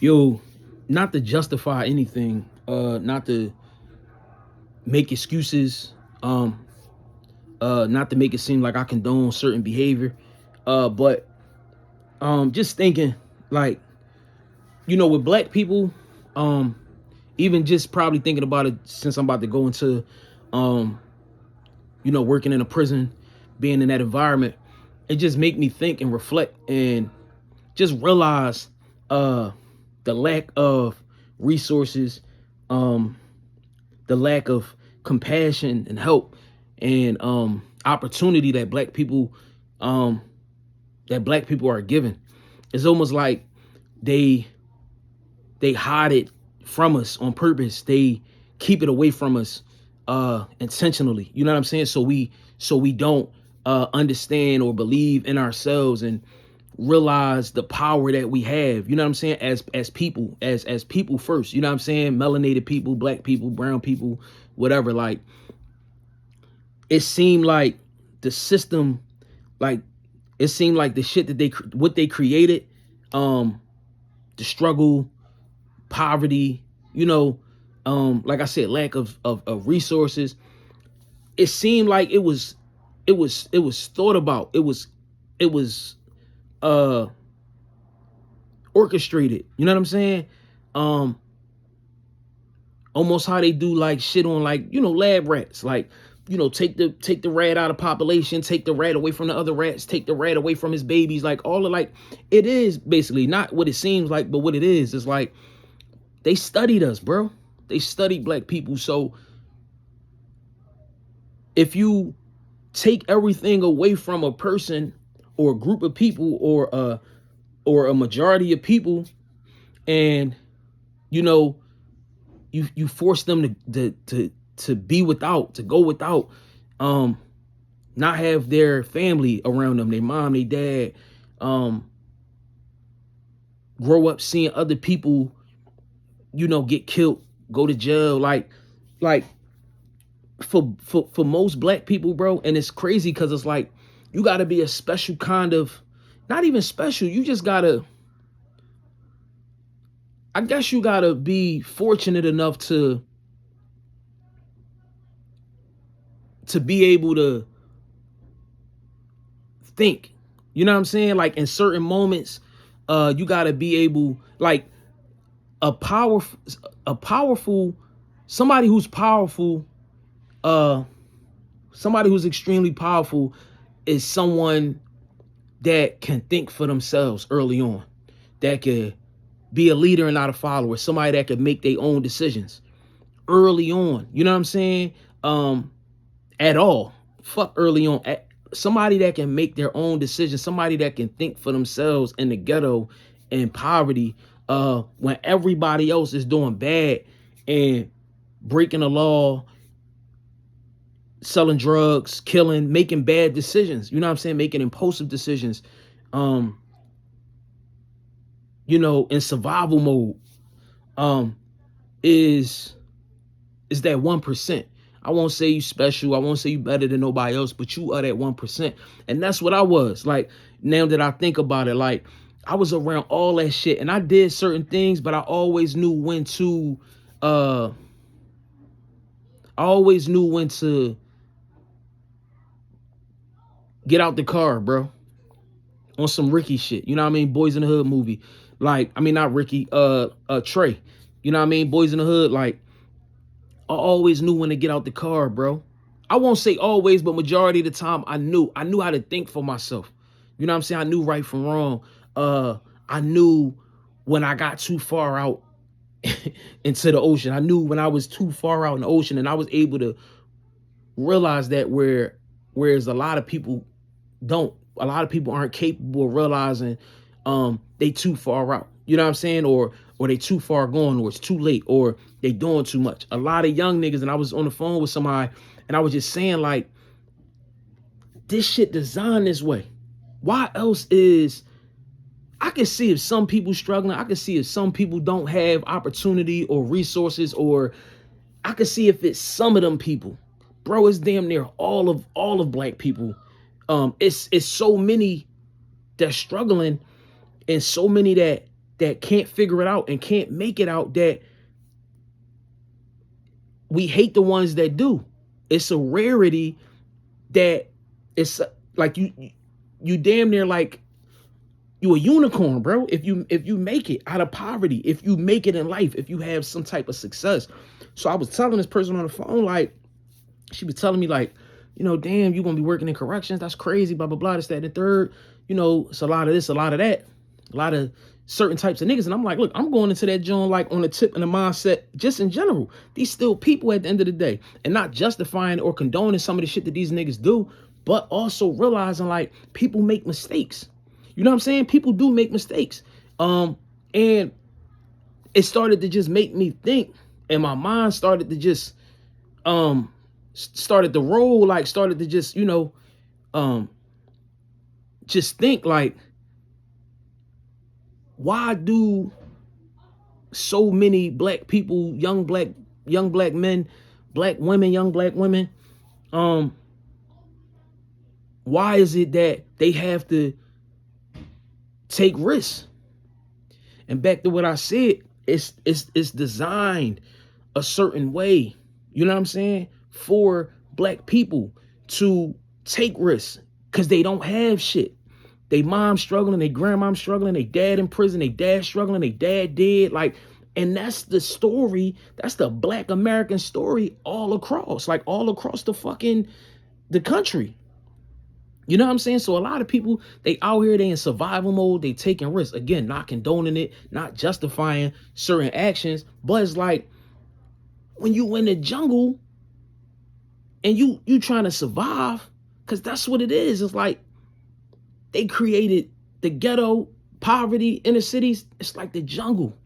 Yo, not to justify anything, not to make excuses, not to make it seem like I condone certain behavior, but just thinking like, with black people, um, even just probably thinking about it since I'm about to go into, um, working in a prison, being in that environment, it just make me think and reflect and just realize the lack of resources, um, the lack of compassion and help and opportunity um, that black people are given. It's almost like they they hide it from us on purpose. They keep it away from us intentionally. You know what I'm saying? So we don't understand or believe in ourselves and realize the power that we have. You know what I'm saying? As people, as people first. You know what I'm saying? Melanated people, black people, brown people, whatever. Like, it seemed like the system, like it seemed like the shit that what they created, um, the struggle, poverty, like I said, lack of resources. It seemed like it was thought about. It was uh orchestrated. You know what I'm saying? Um, Almost how they do like shit on, like, lab rats. Like, take the rat out of population, take the rat away from the other rats, take the rat away from his babies, like all of, like, it is basically not what it seems like, but what it is like they studied us, bro. They studied black people. So if you take everything away from a person or a group of people or a majority of people, and you know you force them to be without, to go without, um not have their family around them, their mom, their dad, um grow up seeing other people, get killed, go to jail, like for most black people, bro. And it's crazy because it's like you got to be a special kind of, not even special, you just gotta, I guess you gotta be fortunate enough to be able to think. You know what I'm saying? Like, in certain moments, you gotta be able, like, a powerful a powerful somebody who's powerful, uh somebody who's extremely powerful is someone that can think for themselves early on, that could be a leader and not a follower, somebody that could make their own decisions early on. You know what I'm saying? At all. Fuck early on. Somebody that can make their own decisions, somebody that can think for themselves in the ghetto and poverty, when everybody else is doing bad and breaking the law, selling drugs, killing, making bad decisions. You know what I'm saying? Making impulsive decisions. Um, in survival mode. Um, is that 1%. I won't say you special. I won't say you better than nobody else, but you are that 1%. And that's what I was. Like, now that I think about it, like, I was around all that shit and I did certain things, but I always knew when to get out the car, bro. On some Ricky shit. You know what I mean? Boys in the Hood movie. Like, I mean, not Ricky, Trey. You know what I mean? Boys in the Hood. Like, I always knew when to get out the car, bro. I won't say always, but majority of the time I knew how to think for myself. You know what I'm saying? I knew right from wrong. I knew when I got too far out into the ocean. I knew when I was too far out in the ocean, and I was able to realize that, whereas a lot of people don't. A lot of people aren't capable of realizing they too far out. You know what I'm saying? Or they too far gone, or it's too late, or they doing too much. A lot of young niggas, and I was on the phone with somebody and I was just saying, like, this shit designed this way. Why else is, I can see if some people struggling, I can see if some people don't have opportunity or resources, or I can see if it's some of them people. Bro, it's damn near all of black people. It's so many that's struggling, and so many that that can't figure it out and can't make it out, that we hate the ones that do. It's a rarity that it's like you damn near like you a unicorn, bro. If you make it out of poverty, if you make it in life, if you have some type of success. So I was telling this person on the phone, like, she was telling me like, you know, damn, you're gonna be working in corrections. That's crazy, blah, blah, blah, this, that, and the third. You know, it's a lot of this, a lot of that, a lot of certain types of niggas. And I'm like, look, I'm going into that joint like on the tip and the mindset, just in general. These still people at the end of the day, and not justifying or condoning some of the shit that these niggas do, but also realizing like people make mistakes. You know what I'm saying? People do make mistakes. And it started to just make me think, and my mind started to just started to roll, like started to just, you know, just think like, why do so many black people, young black men, black women, young black women, why is it that they have to take risks? And back to what I said, it's designed a certain way, you know what I'm saying, for black people to take risks because they don't have shit. They mom struggling, they grandmom struggling, they dad in prison, they dad struggling, they dad dead. Like, and that's the story. That's the black American story all across, like all across the country. You know what I'm saying? So a lot of people, they out here, they in survival mode, they taking risks. Again, not condoning it, not justifying certain actions, but it's like when you in the jungle and you trying to survive, because that's what it is. It's like they created the ghetto, poverty, inner cities. It's like the jungle.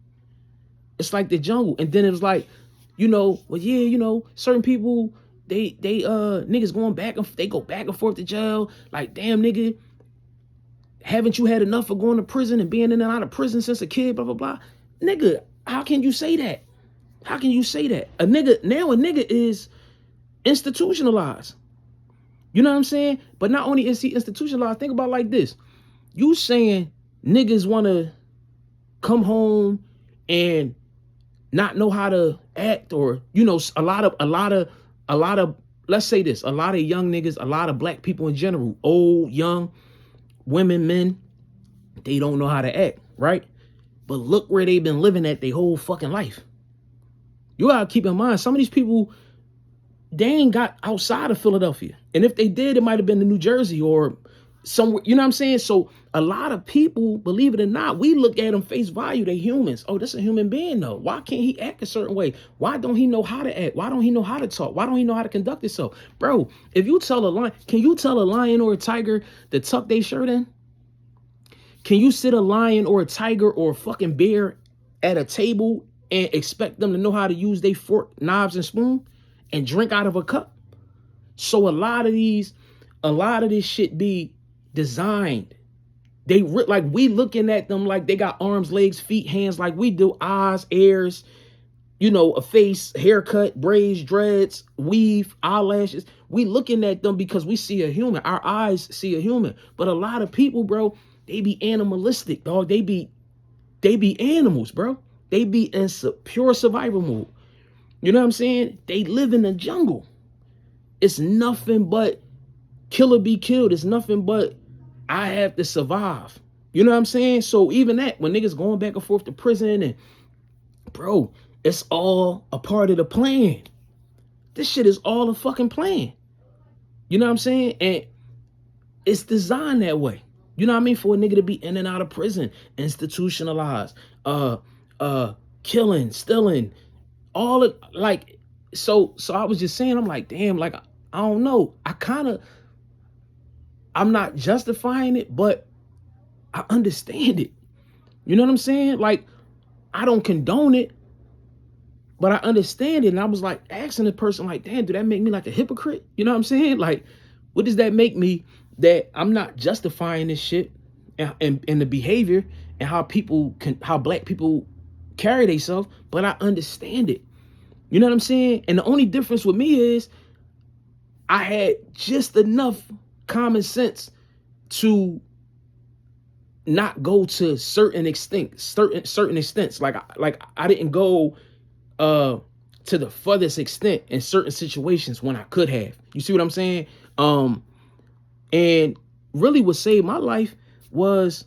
It's like the jungle. And then it was like, you know, well, yeah, you know, certain people, they niggas going back and they go back and forth to jail. Like, damn, nigga, haven't you had enough of going to prison and being in and out of prison since a kid, blah, blah, blah. Nigga, how can you say that? How can you say that? A nigga is institutionalized. You know what I'm saying? But not only is he institutionalized, think about it like this. You saying niggas want to come home and not know how to act, or, you know, a lot of, let's say this, a lot of young niggas, a lot of black people in general, old, young, women, men, they don't know how to act, right? But look where they've been living at their whole fucking life. You gotta keep in mind, some of these people, they ain't got outside of Philadelphia. And if they did, it might have been in New Jersey or somewhere, you know what I'm saying? So a lot of people, believe it or not, we look at them face value, they humans. Oh, this is a human being though. Why can't he act a certain way? Why don't he know how to act? Why don't he know how to talk? Why don't he know how to conduct himself? Bro, if you tell a lion, can you tell a lion or a tiger to tuck their shirt in? Can you sit a lion or a tiger or a fucking bear at a table and expect them to know how to use their fork, knives, and spoon and drink out of a cup? So a lot of this shit be designed. They like, we looking at them like they got arms, legs, feet, hands, like we do, eyes, ears, you know, a face, haircut, braids, dreads, weave, eyelashes. We looking at them because we see a human. Our eyes see a human. But a lot of people, bro, they be animalistic, dog. They be animals, bro. They be in pure survival mode. You know what I'm saying? They live in the jungle. It's nothing but kill or be killed. It's nothing but I have to survive. You know what I'm saying? So even that, when niggas going back and forth to prison, and bro, it's all a part of the plan. This shit is all a fucking plan. You know what I'm saying? And it's designed that way. You know what I mean? For a nigga to be in and out of prison, institutionalized, killing, stealing, all of, like, so I was just saying, I'm like, damn, like, I don't know. I'm not justifying it, but I understand it. You know what I'm saying? Like, I don't condone it, but I understand it. And I was like asking the person, like, damn, do that make me like a hypocrite? You know what I'm saying? Like, what does that make me, that I'm not justifying this shit and the behavior and how black people carry themselves, but I understand it. You know what I'm saying? And the only difference with me is I had just enough common sense to not go to certain extents. Like I didn't go to the furthest extent in certain situations when I could have. You see what I'm saying? And really what saved my life was,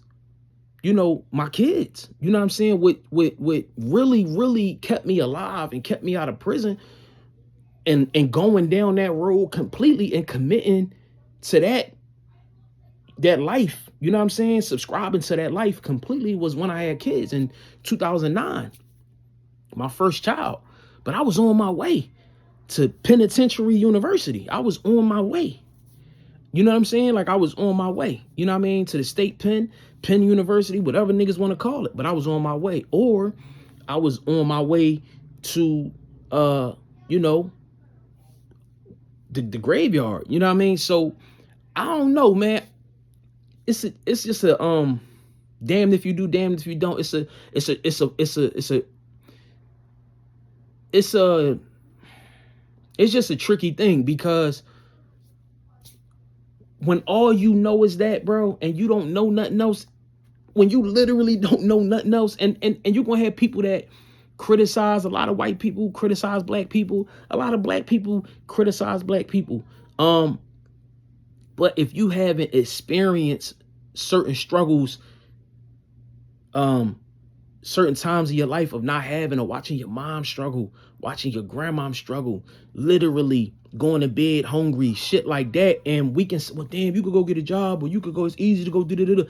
you know, my kids. You know what I'm saying? What really kept me alive and kept me out of prison and going down that road completely and committing to that life. You know what I'm saying? Subscribing to that life completely was when I had kids in 2009, my first child. But I was on my way to penitentiary university. I was on my way. You know what I'm saying? Like I was on my way, you know what I mean? To the state penn university, whatever niggas want to call it. But I was on my way. Or I was on my way to, you know, the graveyard. You know what I mean? So I don't know, man. It's just a damned if you do, damned if you don't. It's just a tricky thing, because when all you know is that, bro, and you don't know nothing else, when you literally don't know nothing else, and you're gonna have people that criticize, a lot of white people criticize black people, a lot of black people criticize black people. But if you haven't experienced certain struggles, certain times of your life of not having, or watching your mom struggle, watching your grandmom struggle, literally going to bed hungry, shit like that, and we can, well, damn, you could go get a job, or you could go, it's easy to go do da.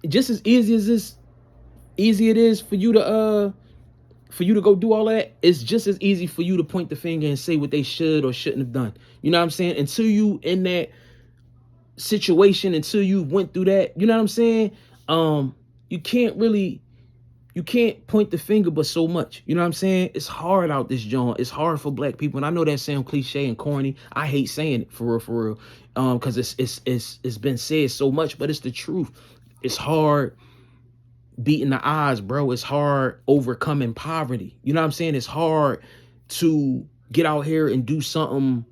Just as easy as it is for you to go do all that, it's just as easy for you to point the finger and say what they should or shouldn't have done. You know what I'm saying? Until you in that situation, until you went through that, you know what I'm saying? You can't point the finger but so much. You know what I'm saying? It's hard out this joint. It's hard for black people. And I know that sounds cliche and corny. I hate saying it for real. Because it's been said so much, but it's the truth. It's hard beating the odds, bro. It's hard overcoming poverty. You know what I'm saying? It's hard to get out here and do something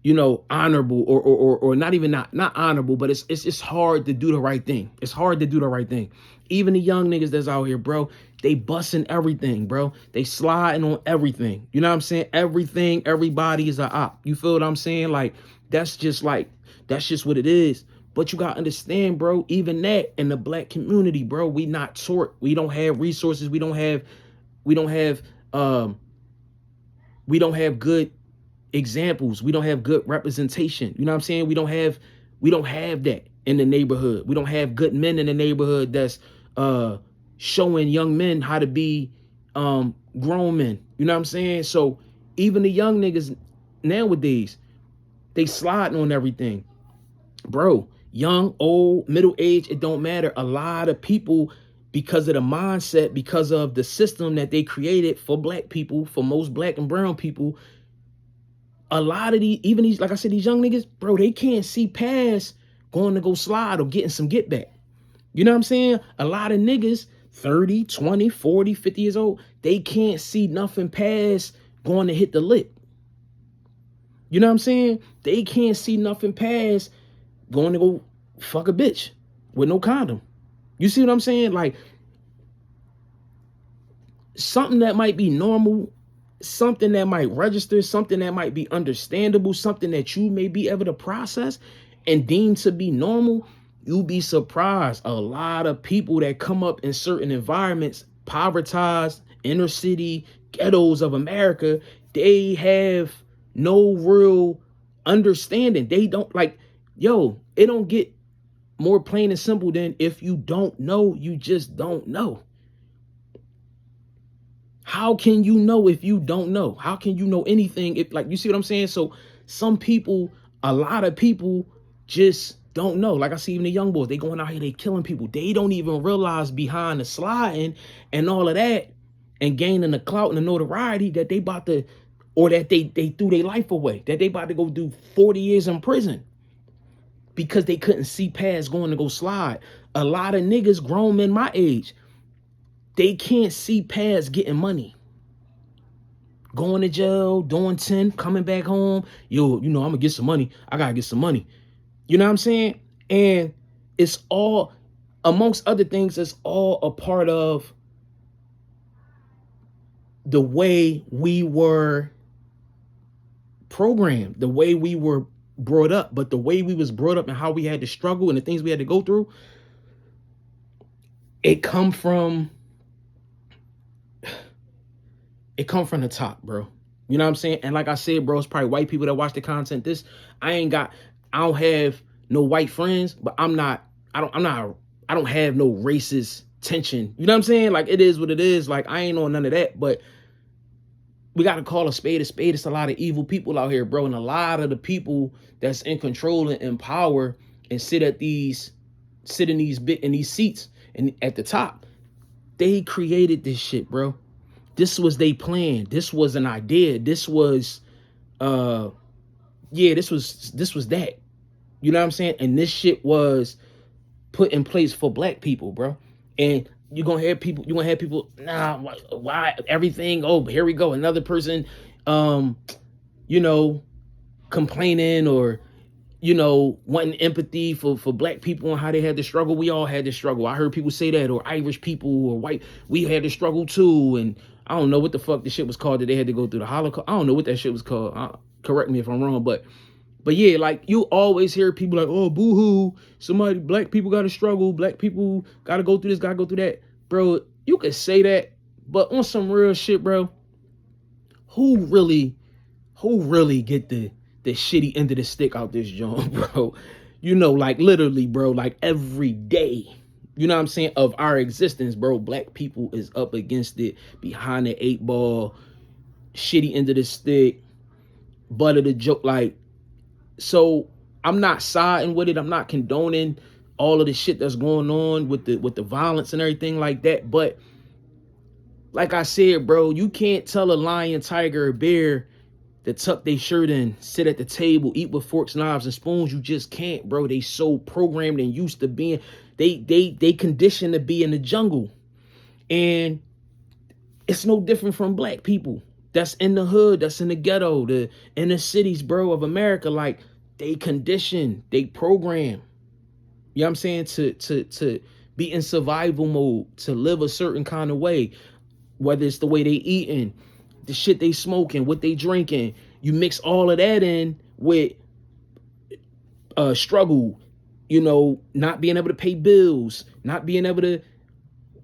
you know, honorable, or not even not honorable, but it's hard to do the right thing. It's hard to do the right thing. Even the young niggas that's out here, bro, they busting everything, bro. They sliding on everything. You know what I'm saying? Everything, everybody is a op. You feel what I'm saying? Like, that's just what it is. But you gotta understand, bro, even that in the black community, bro, we not taught. We don't have resources. We don't have good examples. We don't have good representation. You know what I'm saying? We don't have that in the neighborhood. We don't have good men in the neighborhood that's showing young men how to be grown men. You know what I'm saying? So even the young niggas nowadays, they sliding on everything. Bro, young, old, middle age, it don't matter. A lot of people, because of the mindset, because of the system that they created for black people, for most black and brown people, a lot of these, like I said, these young niggas, bro, they can't see past going to go slide or getting some get back. You know what I'm saying? A lot of niggas, 30, 20, 40, 50 years old, they can't see nothing past going to hit the lick. You know what I'm saying? They can't see nothing past going to go fuck a bitch with no condom. You see what I'm saying? Like, something that might be normal, something that might register, something that might be understandable, something that you may be able to process and deem to be normal, you'll be surprised. A lot of people that come up in certain environments, povertized, inner city, ghettos of America, they have no real understanding. They don't, like, yo, it don't get more plain and simple than, if you don't know, you just don't know. How can you know if you don't know? How can you know anything if, like, you see what I'm saying? So some people, a lot of people just don't know. Like, I see even the young boys, they going out here, they killing people. They don't even realize behind the sliding and all of that and gaining the clout and the notoriety that they about to, or that they threw their life away, that they about to go do 40 years in prison because they couldn't see past going to go slide. A lot of niggas, grown men my age, they can't see past getting money. Going to jail, doing 10, coming back home. Yo, you know, I'm going to get some money. I got to get some money. You know what I'm saying? And It's all, amongst other things, it's all a part of the way we were programmed, the way we were brought up. But the way we was brought up and how we had to struggle and the things we had to go through, it come from the top, bro. You know what I'm saying? And like I said, bro, it's probably white people that watch the content. This, I don't have no white friends, but I don't have no racist tension. You know what I'm saying? Like, it is what it is. Like, I ain't on none of that, but we got to call a spade a spade. It's a lot of evil people out here, bro. And a lot of the people that's in control and in power and sit in these seats and at the top, they created this shit, bro. This was they plan. This was an idea. This was this was that. You know what I'm saying? And this shit was put in place for black people, bro. And you're gonna have people, nah, why everything? Oh, here we go. Another person complaining or wanting empathy for black people and how they had to struggle. We all had to struggle. I heard people say that, or Irish people or white, we had to struggle too. And I don't know what the fuck the shit was called that they had to go through the Holocaust. I don't know what that shit was called. Correct me if I'm wrong, but yeah, like, you always hear people like, oh, boo-hoo, black people gotta struggle, black people gotta go through this, gotta go through that. Bro, you could say that, but on some real shit, bro, who really get the shitty end of the stick out this joint, bro? Like, literally, bro, like, every day, you know what I'm saying, of our existence, bro, black people is up against it, behind the 8 ball, shitty end of the stick, butt of the joke. Like, so I'm not siding with it. I'm not condoning all of the shit that's going on with the violence and everything like that. But like I said, bro, you can't tell a lion, tiger, or bear to tuck their shirt in, sit at the table, eat with forks, knives, and spoons. You just can't, bro. They so programmed and used to being, they conditioned to be in the jungle. And it's no different from black people that's in the hood, that's in the ghetto, the inner cities, bro, of America. Like, they condition, they program. You know what I'm saying? To be in survival mode, to live a certain kind of way, whether it's the way they eating, the shit they smoking, what they drinking. You mix all of that in with struggle, not being able to pay bills, not being able to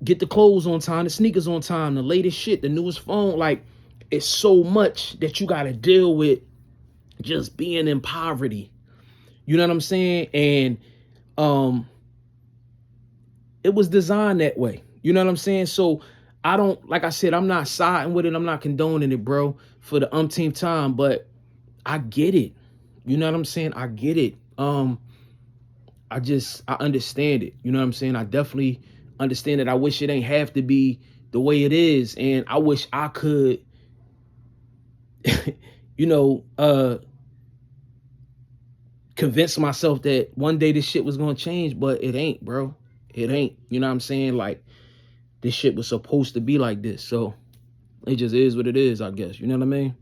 get the clothes on time, the sneakers on time, the latest shit, the newest phone. Like, it's so much that you got to deal with just being in poverty. You know what I'm saying? And it was designed that way. You know what I'm saying? So like I said, I'm not siding with it. I'm not condoning it, bro, for the umpteenth time, but I get it. You know what I'm saying? I get it. I understand it. You know what I'm saying? I definitely understand it. I wish it ain't have to be the way it is. And I wish I could, convince myself that one day this shit was going to change, but it ain't, bro. It ain't. You know what I'm saying? Like, this shit was supposed to be like this. So it just is what it is, I guess. You know what I mean?